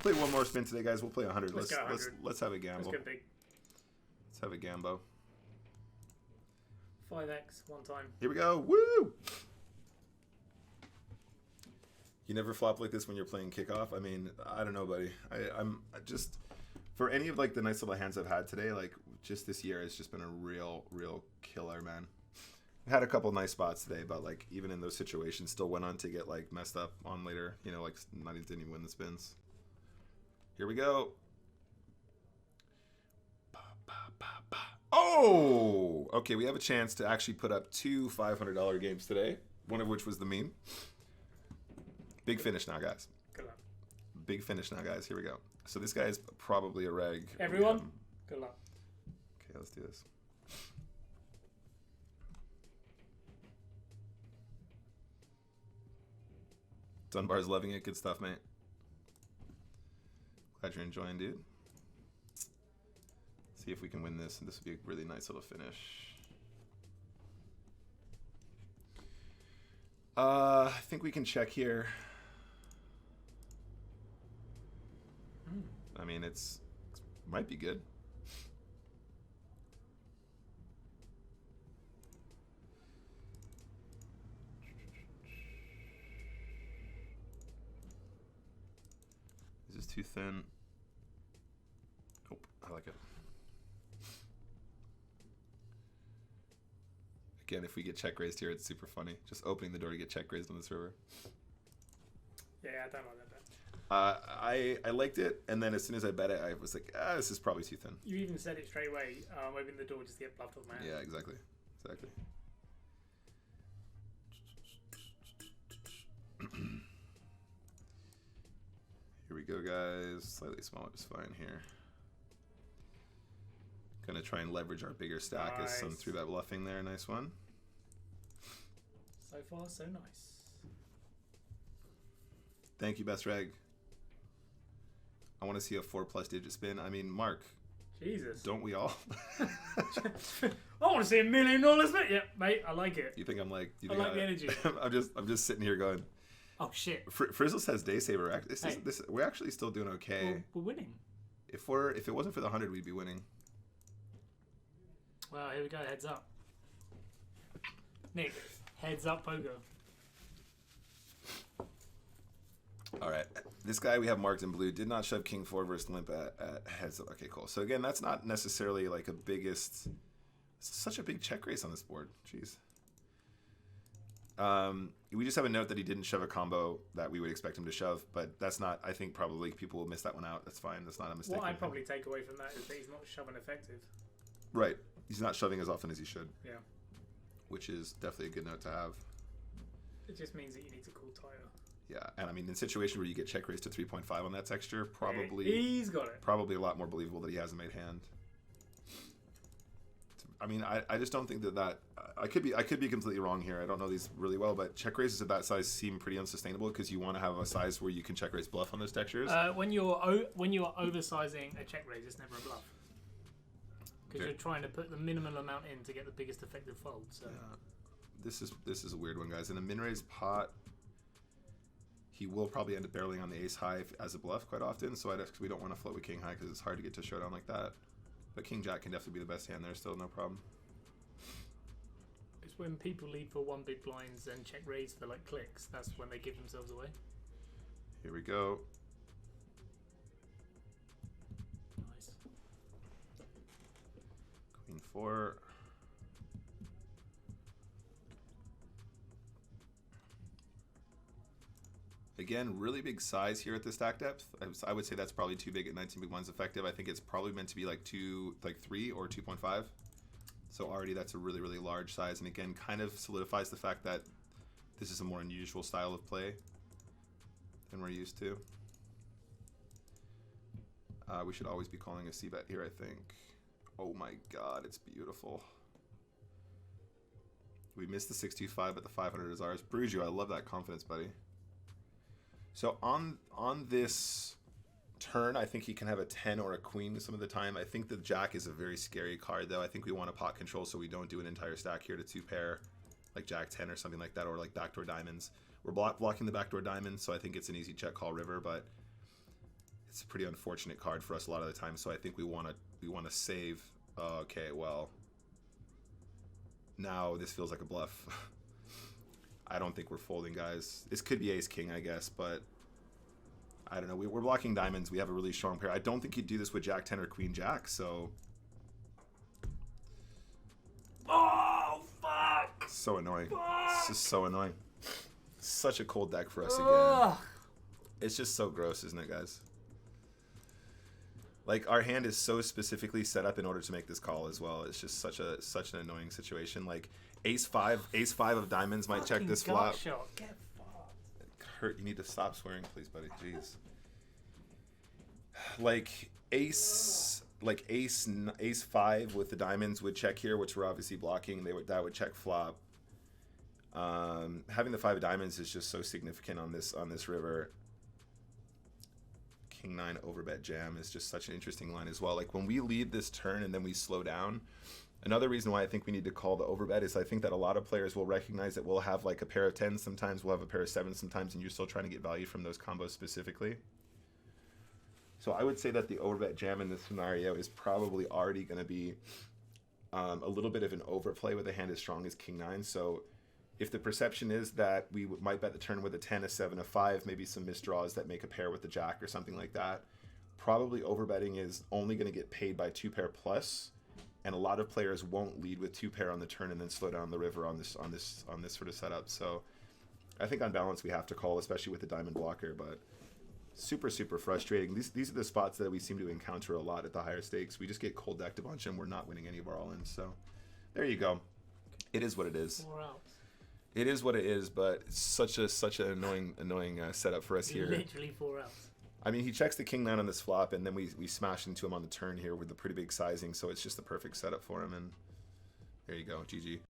We'll play one more spin today, guys. We'll play 100. Let's go 100. Let's have a gamble. Let's go big. Let's have a gambo. 5x one time. Here we go. Woo! You never flop like this when you're playing Kick-Off? I mean, I don't know, buddy. I'm just, for any of like the nice little hands I've had today, like just this year has just been a real killer, man. I had a couple nice spots today, but like even in those situations, still went on to get like messed up on later. You know, like didn't even win the spins. Here we go. Oh! Okay, we have a chance to actually put up 2 $500 games today, one of which was the meme. Big finish now, guys. Good luck. Big finish now, guys. Here we go. So this guy is probably a reg. Everyone, good luck. Okay, let's do this. Dunbar's loving it. Good stuff, mate. Glad you're enjoying, dude. See if we can win this, and this would be a really nice little finish. I think we can check here. I mean, it might be good. Is this too thin? Nope, I like it. Again, if we get check raised here, it's super funny. Just opening the door to get check raised on this river. Yeah, I don't like that bet. I liked it, and then as soon as I bet it, I was like, this is probably too thin. You even said it straight away. Open the door just to get bluffed off my hand. Yeah, exactly. Here we go, guys. Slightly smaller is fine here. Gonna try and leverage our bigger stack as some through that bluffing there. Nice one. So far, so nice. Thank you, Best Reg. I want to see a 4+ digit spin. I mean, Mark. Jesus. Don't we all? I want to see $1 million spin. Yeah, mate, I like it. You think I'm like? You I think like the energy. I'm just sitting here going. Oh shit. Frizzle says day saver. We're actually still doing okay. We're winning. If it wasn't for the 100, we'd be winning. Well, here we go. Heads up. Nick, heads up poker. All right. This guy we have marked in blue did not shove King 4 versus limp at heads up. Okay, cool. So again, that's not necessarily like such a big check raise on this board. Jeez. We just have a note that he didn't shove a combo that we would expect him to shove, but that's not, I think probably people will miss that one out. That's fine. That's not a mistake. What I'd probably take away from that is that he's not shoving effective. Right. He's not shoving as often as he should. Yeah. Which is definitely a good note to have. It just means that you need to call tighter. Yeah, and I mean, in a situation where you get check raised to 3.5 on that texture, probably he's got it. Probably a lot more believable that he has a made hand. I mean, I just don't think that I could be completely wrong here. I don't know these really well, but check raises of that size seem pretty unsustainable because you want to have a size where you can check raise bluff on those textures. When you're oversizing a check raise, it's never a bluff. Because you're trying to put the minimum amount in to get the biggest effective fold. So yeah. This is a weird one, guys. In a min raise pot, he will probably end up barreling on the ace high as a bluff quite often. So we don't want to float with king high because it's hard to get to showdown like that. But king jack can definitely be the best hand there. Still no problem. It's when people lead for one big blinds and check raise for like clicks. That's when they give themselves away. Here we go. Nice. Queen 4. Again, really big size here at the stack depth. I would say that's probably too big at 19 big blinds effective. I think it's probably meant to be like 3 or 2.5. So already that's a really, really large size. And again, kind of solidifies the fact that this is a more unusual style of play than we're used to. We should always be calling a c-bet here, I think. Oh my God, it's beautiful. We missed the 625, but the 500 is ours. Bruju, I love that confidence, buddy. So on this turn, I think he can have a 10 or a queen some of the time. I think the jack is a very scary card, though. I think we want to pot control so we don't do an entire stack here to 2-pair, like jack 10 or something like that, or like backdoor diamonds. We're blocking the backdoor diamonds, so I think it's an easy check call river, but it's a pretty unfortunate card for us a lot of the time. So I think we want to save. Okay, well, now this feels like a bluff. I don't think we're folding, guys. This could be ace king, I guess, but I don't know. We're blocking diamonds. We have a really strong pair. I don't think he'd do this with jack 10 or queen jack, so. Oh, fuck! So annoying. Fuck! It's just so annoying. Such a cold deck for us again. Ugh. It's just so gross, isn't it, guys? Like, our hand is so specifically set up in order to make this call as well. It's just such an annoying situation. Like, ace five of diamonds might check this flop. Shot. Get fucked. Kurt, you need to stop swearing, please, buddy. Jeez. Like ace 5 with the diamonds would check here, which we're obviously blocking. That would check flop. Having the 5 of diamonds is just so significant on this river. King 9 overbet jam is just such an interesting line as well. Like, when we lead this turn and then we slow down, another reason why I think we need to call the overbet is I think that a lot of players will recognize that we'll have like a pair of 10s sometimes, we'll have a pair of 7s sometimes, and you're still trying to get value from those combos specifically. So I would say that the overbet jam in this scenario is probably already going to be a little bit of an overplay with a hand as strong as King 9. So if the perception is that we might bet the turn with a 10, a 7, a 5, maybe some misdraws that make a pair with the jack or something like that, probably overbetting is only going to get paid by 2 pair plus, and a lot of players won't lead with 2 pair on the turn and then slow down the river on this sort of setup. So I think on balance we have to call, especially with the diamond blocker, but super frustrating. These are the spots that we seem to encounter a lot at the higher stakes. We just get cold decked a bunch and we're not winning any of our all-ins. So there you go. It is what it is. 4 outs. It is what it is, but it's such an annoying setup for us here. Literally 4 outs. I mean, he checks the King 9 on this flop, and then we smash into him on the turn here with a pretty big sizing, so it's just the perfect setup for him, and there you go, GG.